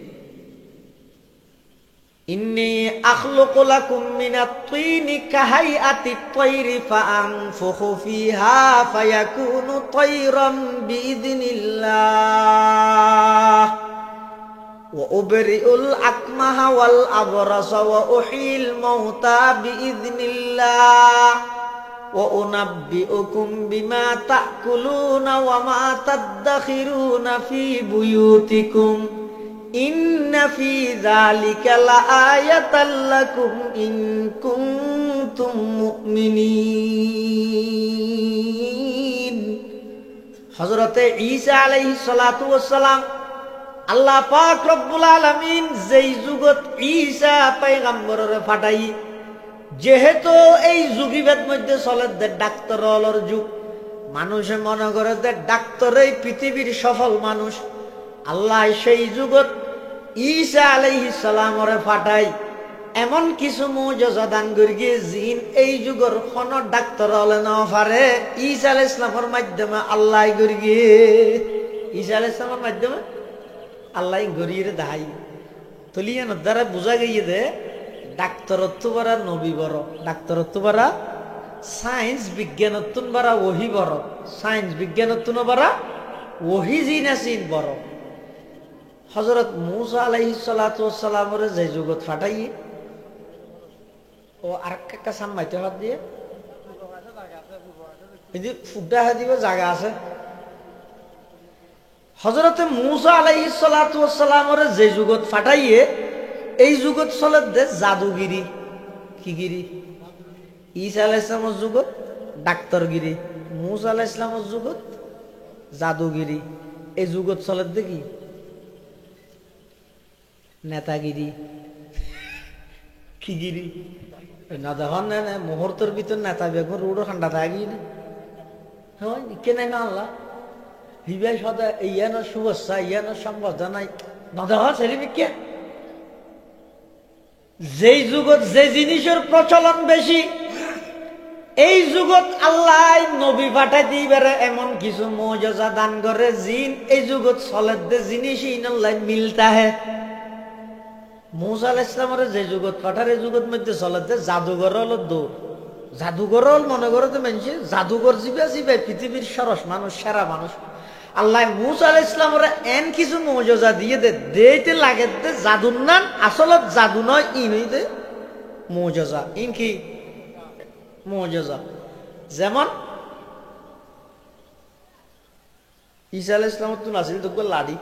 ইন্নী আখলুকু লাকুম মিনাত তিনি কাহাইআতিত তায়রি ফাআনফুখু ফিহা ফায়াকুনু তায়রাম বিইজনিল্লাহ ওয়া উবরিউল আকমাহা ওয়াল আবরাসা ওয়া উহয়িল মাউতা বিইজনিল্লাহ ওয়া উনাব্বিউকুম বিমা তাকুলুনা ওয়া মা তাদাখিরুনা ফি বুয়ুতিকুম ইন্না ফি যালিকা লাআয়াতাল লাকুম ইন কুনতুম মুমিনিন হযরতে ঈসা আলাইহিস সালাতু ওয়াস সালাম আল্লাহ পাক রব্বুল আলামিন যেই যুগত ঈসা পয়গম্বরের পাঠাই যেহেতু এই যুগিবেদ মধ্যে চলে দে ডাক্তার হলর যুগ মানুষে মনে করে দে ডাক্তার এই পৃথিবীর সফল মানুষ আল্লাহ সেই যুগত ঈসা আলাইহিস সালামরে পাঠাই এমন কিছু মুজিজা দান করি গিয়ে জিন এই যুগের কোন ডাক্তার হলে না পারে ঈসা আলাইহিস সালামের মাধ্যমে আল্লাহ করি গিয়ে ঈসা আলাইহিস সালামের মাধ্যমে আল্লাহ গরিয়ে দাহাই তলিয়ান দ্বারা বোঝা গিয়ে দে ডাক্তারত্ব বারা নবী বড় ডাক্তারত্ব বারা সায়েন্স বিজ্ঞানত্ব বারা ওহি বড় সায়েন্স বিজ্ঞানত্ব বারা ওহি জিন আসিন বড় হযরত মূসা আলাইহিস সালাতু ওয়াস সালামের যে যুগত ফাটাই ও আরেকটা সামমাইতে হাত দিয়ে এই ফুডা হাদিব জায়গা আছে হযরতে মূসা আলাইহিস সালাতু ওয়াস সালামের যে যুগত ফাটাইয়ে এই যুগত চলে দে জাদুগিরি কিগিরি ঈসা আলাইহিস সালামের যুগত ডাক্তারগিরি মূসা আলাইহিস সালামের যুগত জাদুগিরি এই যুগত চলে দে কি নেতাগিরি কিগিরি না দেখুন না মুহূর্তের ভিতর নেতা বেগুন রোডও ঠান্ডা থাকি না হয় কেনে না আল্লাহ হিবাই সদা ইয়ানো শুভেচ্ছা ইয়ানো সম্বোধনা না দেখা ছেলে কে যেই যুগত যে জিনিসের প্রচলন বেশি এই যুগত আল্লাহ নবী পাঠাই দিবার এমন কিছু মুজিজা দান করে জিন এই যুগত চলে দে জিনিস ইনাল্লাহ মিলতা হে মূসা আলাইহিস সালামের যে যুগত পাঠার এই যুগত মধ্যে চলে দে জাদুঘর হলো দৌড় জাদুঘর হল মনে করো তো মানুষ জাদুঘর জিবে জিবে পৃথিবীর সরস মানুষ সেরা মানুষ আল্লাহ মূসা আলাইহিস সালামের এন কিছু মুজিজা দিয়ে দে দেইতে লাগে দে জাদুর নাম আসলত জাদু নয় ইন হইতে মুজিজা ইন কি মুজিজা যেমন ঈসা আলাইহিস সালাম তো নাছিল তো লাড়ি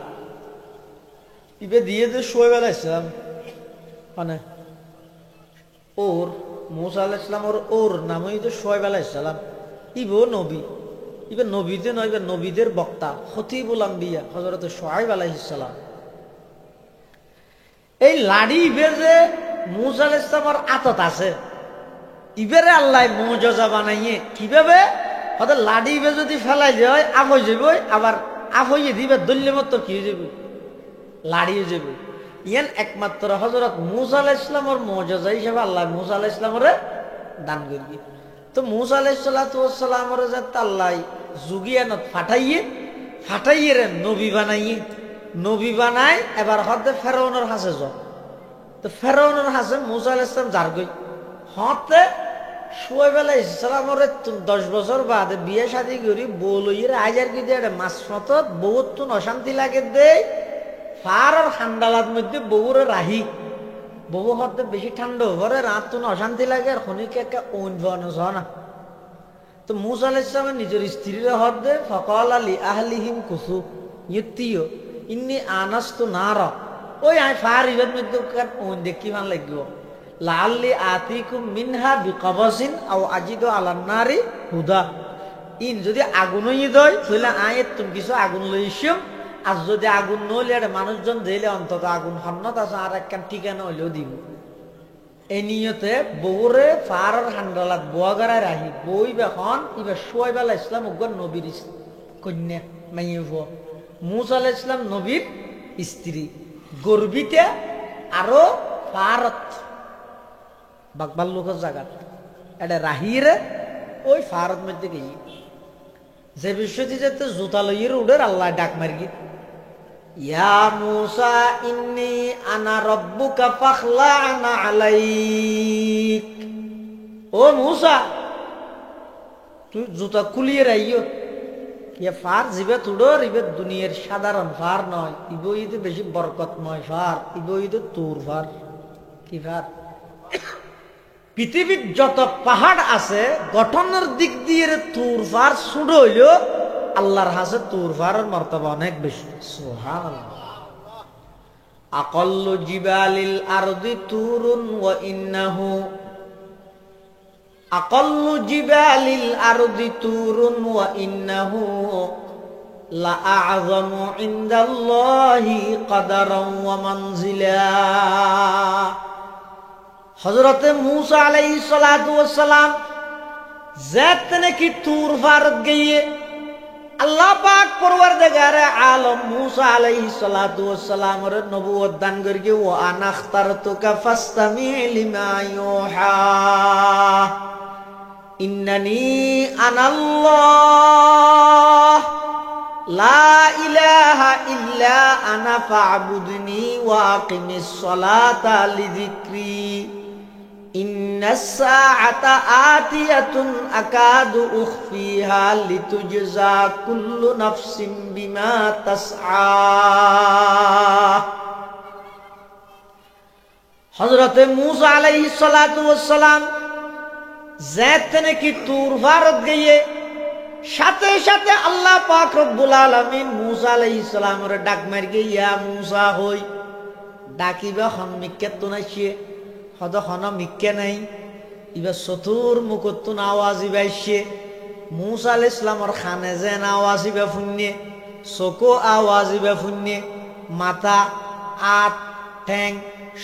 ইবে দিয়ে দে শোয়েব আলাইহিস সালাম মানে ওর মূসা আলাইহিস সালামের ওর নাম হইতো শোয়েব আলাইহিস সালাম ইবো নবী ইবে নবীতে নয় ইবে নবীদের বক্তা খতিবুল আম্বিয়া হযরত শুআয়ব আলাইহিস সালাম এই লাড়ি ইবে যে মূসা আলাইহিস সালামের আতত আছে ইবেরে আল্লাহ মুজিজা বানাইয়ে কিভাবে হয়তো লাড়ি ইবে যদি ফেলাই যায় আফ হয়ে যাবে আবার আফ হইয়ে দিবে দল্লে মতো কি হয়ে যাবে লাড়িয়ে যাবে ইয়ান একমাত্র হযরত মূসা আলাইহিস সালামের মুজিজা হিসেবে আল্লাহ মূসা আলাইহিস সালামের দান করি তো মূসা আলাইহিস সালাতু ওয়াস সালামের যে আল্লাহ যুগিয়ানত পাঠাইয়ে ফাটাইয়ে রে নবী বানাইয়ে, নবী বানায় এবার হতে ফেরাউনের হাসে যাও। তো ফেরাউনের হাসে মুসা আলাইহিস সালাম যার গই হতে শুয়াইব আলাইহিস সালামের 10 বছর বাদে বিয়ে শাদী করি বউ লইয়ে আইজার কি দে মাছ মতত বহুত তুন অশান্তি লাগে দেই ফার আর ঠান্ডালার মধ্যে বউরে রাহি বউ হতে বেশি ঠান্ডা ঘরে রাত তুন অশান্তি লাগে আর খনিকে একটা ওন বানো না। তো মুসা আলাইহিস সালাম নিজের স্ত্রীর হতে ফকাল আলী আহলিহিম কুসু ইয়তিও ইন্নি আনাস্তু নারা ওই আই ফার ইবের মধ্যে ওন দেখি ভালো লাগলো লাল্লি আতিকুম মিনহা বিকবাসিন আও আজিদু আলান নারি হুদা। ইন যদি আগুন দয় তাহলে আয়ের তুমি কিছু আগুন লইছিম আর যদি আগুন নইলে মানুষজন দিলে অন্তত আগুন হন্নত আছে আর একখান ঠিকানা হইলেও দিব। এই নিয়তে বউরে ফার হান্ডালাত বোয়া গড়ায় রাহি বই বেখন ইবে শুয়াইব আলাইহিস সালাম উগ্র নবীর কন্যা মাইয়ে ভুয়া মুসা আলাইহিস সালাম নবীর স্ত্রী গর্বিতে আরো ফারত বাকবাল লোকের জায়গা এটা রাহিরে ওই ফারত মধ্যে গিয়ে যে বিশ্বটি যেতে জুতা লইয়ের উড়ের আল্লাহ ডাক মারি ইয়া মুসা ইন্নি আনা রব্বুকা ফাখলা'না আলাইক। ও মুসা তুই জুতা খুলিয়ে রাইও ইয়া ফার জিবে তুড়োর ইবে দুনিয়ার সাধারণ ফার নয় ইবো ইদে বেশি বরকতময় ফার ইবো ইদে তোর ফার কি ফার পৃথিবীর যত পাহাড় আছে গঠনের দিক দিয়ে তুরফার ছুড়ে হইলেও আল্লাহর হাসে তুরফারের মর্তবা অনেক বেশি। সুবহানাল্লাহ। আকাল্লু জিবালিল আরদি তুরুন ওয়া ইন্নাহু আকাল্লু জিবালিল আরদি তুরুন ওয়া ইন্নাহু লা আ'যামু ইনদাল্লাহি কদরান ওয়া মানজিলা। হযরতে মূসা আলাইহিস সালাতু ওয়াস সালাম যেতনে কি তুর ফারত গিয়ে আল্লাহ পাক পরওয়ারদিগারে আলম মূসা আলাইহিস সালাতু ওয়াস সালামের নবুয়ত দান করিয়ে ওয়া আনা ইখতারতুকা ফাসতামি লিমা ইউহা ইন্নানি আনাল্লাহ লা ইলাহা ইল্লা আনা ফা'বুদনি ওয়া আকিমিস সালাতা লিযিকরি ইন্নাস সাআতা আতিয়াতুন আকাদু উখফিহা লিতুজজা কুল্লু নাফসিন বিমা তাসআ। হযরতে মূসা আলাইহিস সালাতু ওয়াস সালাম যেতনে কি তুর ফারত গিয়ে সাথে সাথে আল্লাহ পাক রব্বুল আলামিন মূসা আলাইহিস সালামের ডাক মারগে ইয়া মূসা হই ডাকিবা খন মিক্কে তুনাইছে হদ খন মিক্কে নাই ইবা চতুর মুকুতুন আওয়াজ ইবাইছে মূসা আলাইহিস সালামের খানে যেন আওয়াজ ইবা ফুন্নে চকো আওয়াজ ইবা ফুন্নে মাথা আট ঠ্যাং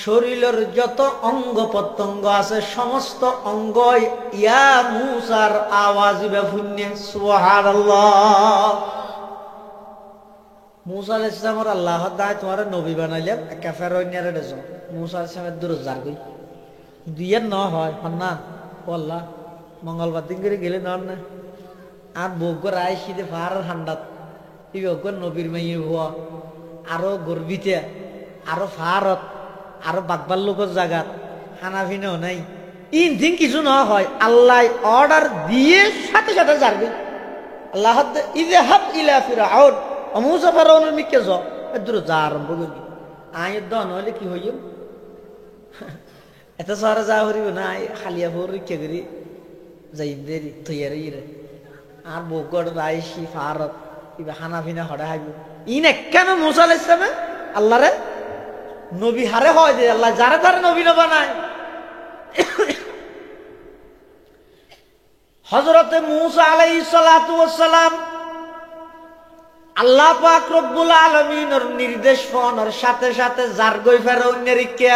শরীরের যত অঙ্গ প্রত্যঙ্গ আছে সমস্ত অঙ্গ ইয়া মূসার আওয়াজ ইবা ফুন্নে। সুবহানাল্লাহ। মূসা আলাইহিস সালামের আল্লাহ দায় তোমার নবী বানাইলেন একা ফেরাউনের দেশে মূসা আলাইহিস সালামের দূর যার গই দুইয়ের ন হয় হন্নান ও আল্লাহ মঙ্গলবার দিন করে গেলে নন না আর বউগর আইসিতে ফার ঠান্ডাত ই বউগর নবীর মাইয়ে হওয়া আরো গর্বিতে আরো ফারত আরো বাকবার লোকের জায়গাত হানাফিনেও নাই ইন দিন কিছু না হয় আল্লাহ অর্ডার দিয়ে সাথে সাথে যাবে আল্লাহ ইযহাব ইলা ফিরআউন মুসা ফেরাউনের মিকে যাও দূর যা আরম্ভ করবি আয়ের দন হলে কি হইব এত সারা যা হরিব না খালিয়া ভোর রিকে করি যাই দেরি তৈরি রে আর বউগড় রাইসি ফারত ইবা হানাফিনা হড়া হাইব ইন কেন মুসা আলাইহিস সালাম আল্লাহ রে নবী হারে হয় যে আল্লাহ যারা তারা নবী না বানায়। হযরতে মূসা আলাইহিস সালাতু ওয়াস সালাম আল্লাহ পাক রব্বুল আলামিনের নির্দেশ পাওয়ার সাথে সাথে জারগই ফেরাউনের ইচ্ছা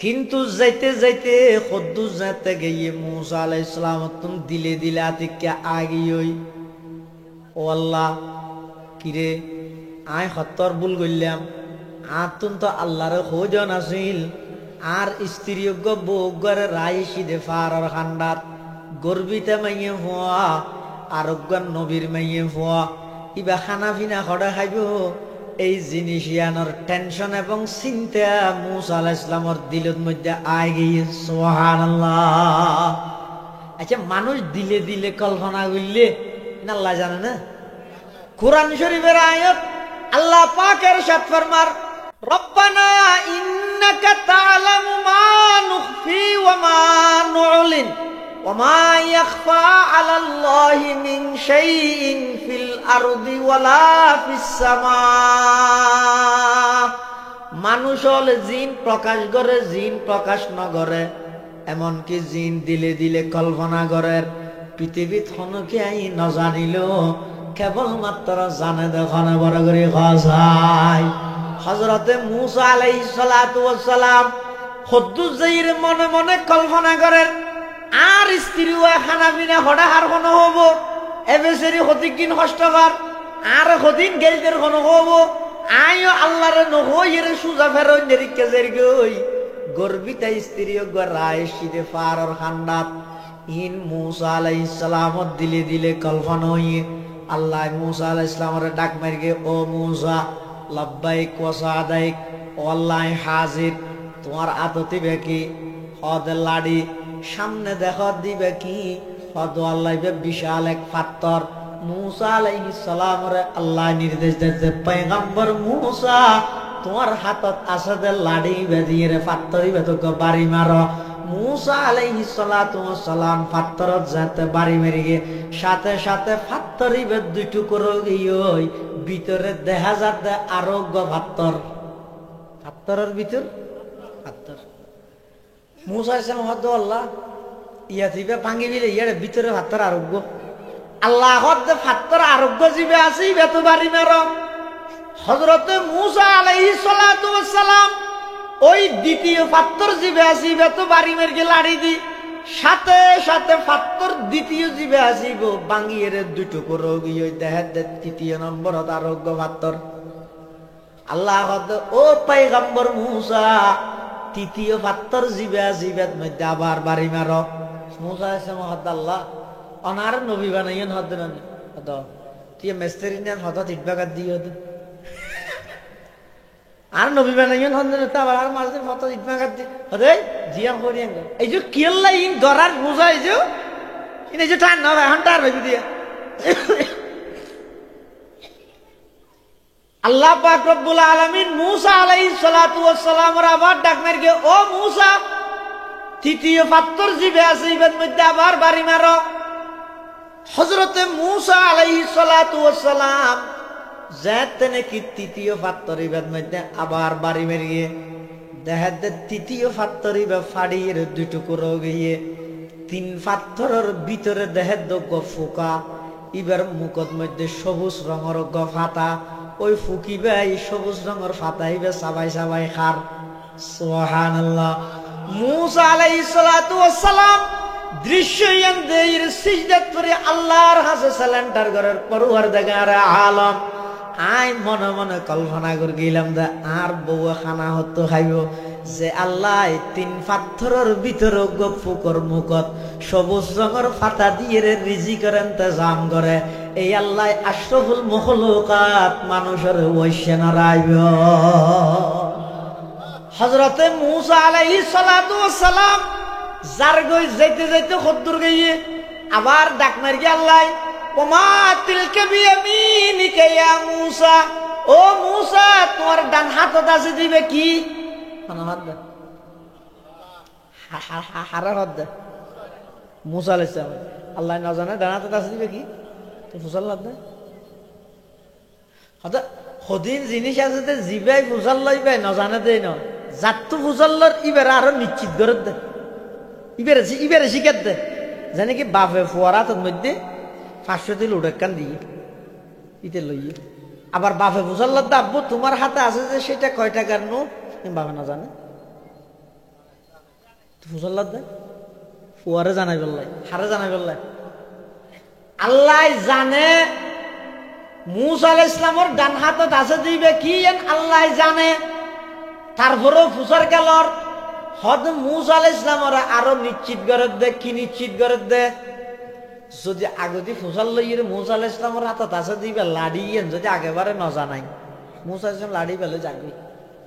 কিন্তু যাইতে যাইতে খুদ্দুস যেতে গিয়ে মূসা আলাইহিস সালাম তুম দিলে দিলে আতিকে আগিই ও আল্লাহ কিরে আয় হত্তর ভুল করলাম আতুন তো আল্লাহর খোঁজন আছিল আর স্ত্রীযোগ্য বউগরে রাইসি দে ফারার খান্ডাত গর্বিতে মাইয়ে হওয়া আরোগ্য নবীর মাইয়ে হওয়া ইবা খানা পিনা খড়া খাইব এই জিনিস ইয়ানোর টেনশন এবং চিন্তা মুসা আলাইহিস সালামর দিলের মধ্যে আয় গিয়ে সুবহানাল্লাহ। আচ্ছা মানুষ দিলে দিলে কল্পনা করলে আল্লাহ জানে না? কুরআন শরীফের আয়াত আল্লাহ পাকের ইরশাদ ফরমার রব্বানা ইন্নাকা তা'লামু মা নুখফি ওয়া মা নু'লিন ওয়া মা ইয়াখফা 'আলাল্লাহি মিন শাইইন ফিল আরদি ওয়ালা ফিস সামা। মানুষ হলে জিন প্রকাশ করে জিন প্রকাশ ন করে, এমনকি জিন দিলে দিলে কল্পনা করে। পৃথিবীত হনকে আই নজানিল কেবলমাত্র জানে দেখনে বড় করে খায়। হযরতে মূসা আলাইহিস সালাতু ওয়াস সালাম খুদ্দুস যাইর মনে মনে কল্পনা করেন আর স্ত্রী ও খানা পিনা হড়া হার কোন হবো এবেসেরি হতিকিন কষ্টকর আর হদিন গেলদের কোন হবো আইও আল্লাহরে নহইরে সুজা ফেরই নেরিকে জেরগই গর্বিতা স্ত্রী গরায় সিদে ফারর খান্দাত ইন মূসা আলাইহিস সালাম দিলে দিলে কল্পনা হইয়ে আল্লাহ মূসা আলাইহিস সালামের ডাক মারগে ও মূসা লব্বাইক ওয়া সাদাইক ও আল্লাহ হাজির। তোমার আদতি বেকি হদ লাড়ি সামনে দেখ দিবে কি হদ আল্লাহ বিশাল এক পাথর। মূসা আলাইহিস সালামের আল্লাহ নির্দেশ দিতে পয়গম্বর মূসা তোমার হাতত আছে দে লাড়ি বেদিয়ে রে পাথরই বেতক বাড়ি মারো। মূসা আলাইহিস সালাতু ওয়াস সালাম পাথরত যাতে বাড়ি মেরে গিয়ে সাথে সাথে পাথরই বে দুই টুকরো গিয়ে ভিতরে দেখা যাতে আরোগ্য পাথর পাথরের ভিতর পাথর। মূসা আলাইহিস হদ আল্লাহ ইয়া দিবে ভাঙি বিলে ইয়ার ভিতরে পাথর আরোগ্য আল্লাহ হদ পাথর আরোগ্য জিবে আছে বে তো বাড়ি মারো। হযরতে মূসা আলাইহিস সালাতু ওয়াস সালাম ওই দ্বিতীয় পাথর জিবে আসিবে তো বাড়ি মেরকে লাড়ি দি সাথে সাথে পাথর দ্বিতীয় জিবে আসিব বাঙ্গিয়ে দুই টুকরো গিয়ে দেহে তৃতীয় নম্বর আরোগ্য পাথর। আল্লাহ ও পয়গম্বর মূসা তৃতীয় পাথর জিবে আসিবে মধ্যে আবার বাড়ি মারো। মূসা হদ আল্লাহ অনার নবী বানাইয়েন হদ না হদ তুই মেস্তেরি নেন হদ ইটবাগাত দিয়ে হদ আর নবী বানাইয়েন হদ না আবার আর মাঝে হদ ইটবাগাত দিয়ে হদে জিয়াম করিয়েন এই যে কিল্লা ইন গরার মূসা এই যে টান না এখন টার ভাবি দিয়ে আল্লাহ পাক রব্বুল আলামিন মূসা আলাইহিস সালাতু ওয়াস সালামের আবার ডাক মারগে ও মূসা তৃতীয় পাথর জিবে আছে ইবের মধ্যে আবার বাড়ি মারো। হযরতে মূসা আলাইহিস সালাতু ওয়াস সালাম যাতে নাকি তৃতীয় পাথর ইবের মধ্যে আবার বাড়ি মেরিয়ে দেখা দে তৃতীয় পাথর ইবে ফাড়িয়ে দুই টুকরো গিয়ে তিন পাথরের ভিতরে দেহে দগ্গ ফুকা ইবের মুখত মধ্যে সবুজ রঙের ফাতা ওই ফুকিবে এই সবুজ রঙের ফাতা ইবে সাবাই সাবাই খার। সুবহানাল্লাহ। মূসা আলাইহিস সালাতু ওয়াস সালাম দৃশ্যয়ন দেইর সিজদাত করে আল্লাহর কাছে সালান্টার করার পরওয়ারদিগার আলম আই মনে মনে কল্পনা করে গেলাম যে আর বউ খানা হতো খাইব যে আল্লাহ তিন পাথরের ভিতরে ফুকর মুখত সবুজ রঙের ফাতা দিয়ে রিজিকের ইন্তজাম করে এই আল্লাহ আশরাফুল মখলুকাত মানুষের ওইসে নারাইব। হযরতে মূসা আলাইহিস সালাতু ওয়াস সালাম যার গই যাইতে যাইতে কদ্দুর গিয়ে আবার ডাক মারি আল্লাহ ওমা তিলকা বিয়ামিনিকা ইয়া মূসা ও মূসা তোমার ডান হাতত আছে দিবে কি কোন হাত দে হারা হাত দে মূসা আলাইহিস সালাম আল্লাহ না জানে ডান হাতত আছে দিবে কি তো ফুসাল হাত দে হদা হদিন জিনিস আছে তে জিবাই ফুসাল লইবে না জানে দেই না জাতু ফুসাল্লর ইবের আরো নিশ্চিত করে দে ইবেরে শিখাত দে জানে কি বাপে ফোয়ারাতের মধ্যে 500 দিল উড়াক্কান দিয়ে ইতে লইয়ে আবার বাপে ফুসাল্লার দাব্বু তোমার হাতে আছে যে সেটা কয় টাকার নোট বাপে না জানে ফুসাল্লার দে ফোয়ারে জানাই বললাই হারে জানাই বললাই আল্লাহ জানে মূসা আলাইহিস সালামের ডান হাতত আছে দিবে কি আল্লাহ জানে। তারপরেও ফুসার গেলর হদ মূসা আলাইহিস সালামের আরো নিশ্চিত করে দে কি নিশ্চিত করে দে যদি আগতি ফুসাল লইয়ে মুসা আলাইহিস সালামের হাতত আছে দিবে লাড়িয়েন যদি আগেবারে নজানাই মুসা আলাইহিস সালাম লাড়ি পেলে যাবি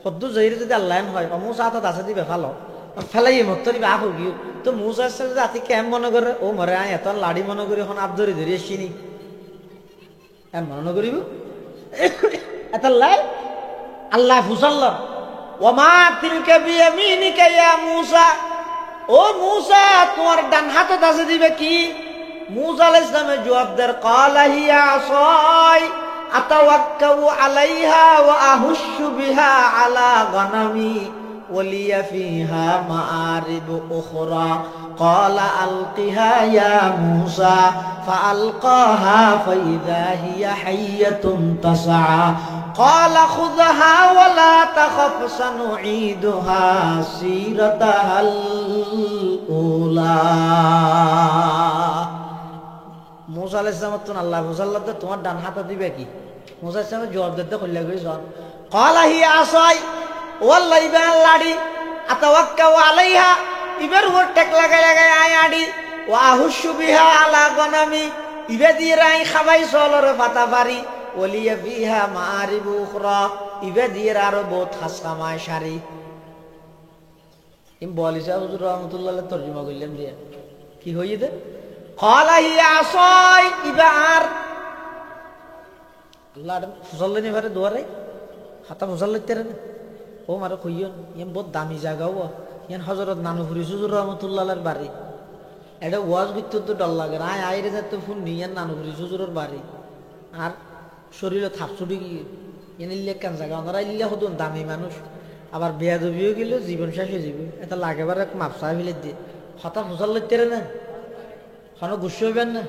সদ্দু জহিরে যদি আল্লাহ হয় মুসা হাতত আছে দিবে ফালো ফেলাই মত দিবে আহ গিয়ে তো মুসা আলাইহিস সালাম জাতি কেম মনে করে ও মরে আয় এত লাড়ি মনে করি এখন আপ ধরে ধরে এসিনি এম মনে করিব এত লাই আল্লাহ ফুসাল্ল ওমা তিলকা বিয়ামিনিকা ইয়া মুসা ও মুসা তোমার ডান হাতত আছে দিবে কি মুসা আলাইহিস সালামের জবাব দেন ক্বালা হিয়া আসাই আতাওয়াক্কাউ আলাইহা ওয়া আহুশু বিহা আলা গনামি ওয়ালিয়া ফিহা মাআরিব উখরা ক্বালা আলকিহা ইয়া মুসা ফাআলকাহা ফাইযা হিয়া হাইয়াতুন তাসআ ক্বালা খুযহা ওয়া লা তাখাফ সানুঈদুহা সিরাতাহাল উলা মুসা আলাইহিস সালাম তো আল্লাহ মুসাল্লাহ তোমার ডান হাতে দিবে কি মুসা আলাইহিস সালাম জবাব দিতে কইলা কই জন ক্বালা হিয়া আসাই ওয়াল্লাহি বিল লাড়ি আতাওয়াক্কাউ আলাইহা ইবার উপর টেক লাগাই লাগাই আয় আডি ওয়া আহুশু বিহা আলা গনামি ইবে দিয়ে রাই খাবাই চলরে পাতা পারি ওলিয়া বিহা মাআরিব উখরা ইবে দিয়ে আরো বহুত খাস কামায় শারি ইম বলিসা হুজুর রাহমাতুল্লাহ আলাইহি তরজমা কইলেন দিয়া কি হইছে ক্বালা হিয়া আসাই ইবার আল্লাহ ফুসাল্লানি ভারে দুয়ারে হাতা ফুসাল্লাইতে রে ও মারে কইয়ন ইম বহুত দামি জায়গাও ইয়ান হযরত নানুপুরি হুজুর রাহমাতুল্লাহ আলাইহির বাড়ি এটা ওয়াজ করতে তো ডর লাগে আয় আইরে যাতে ফোন নিয়ান নানুপুরি হুজুরের বাড়ি আর শরীরে থাপছুটি গিয়ে এনিলে কেন জায়গা ওনারা ইল্লে হতুন দামি মানুষ আবার বেয়াদবিও গেলে জীবন শেষ হয়ে যাবে এটা লাগেবার এক মাপসা ফেলে দিয়ে হতা ফুসাল্লাইতে রে না কোনো গুস্সা হইবেন না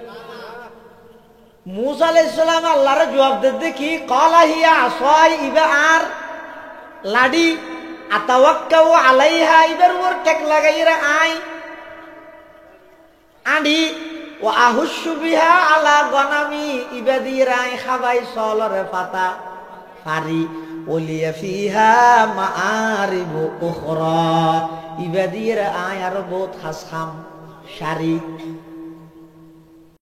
মুসা আলাইহিস সালাম আল্লাহর জবাব দিতে কি ক্বালা হিয়া আসাই ইবা আর লাডি আতাওয়াক্কাউ আলাইহা ইবার উপর টেক লাগাইরা আই আডি ওয়া আহুশু বিহা আলা গনামি ইবা দিয়ে রাই খাবাই চলরে পাতা ফারি ওলিয়া ফিহা মাআরিব উখরা ইবা দিয়ে আই আর বহুত খাস খাম শারি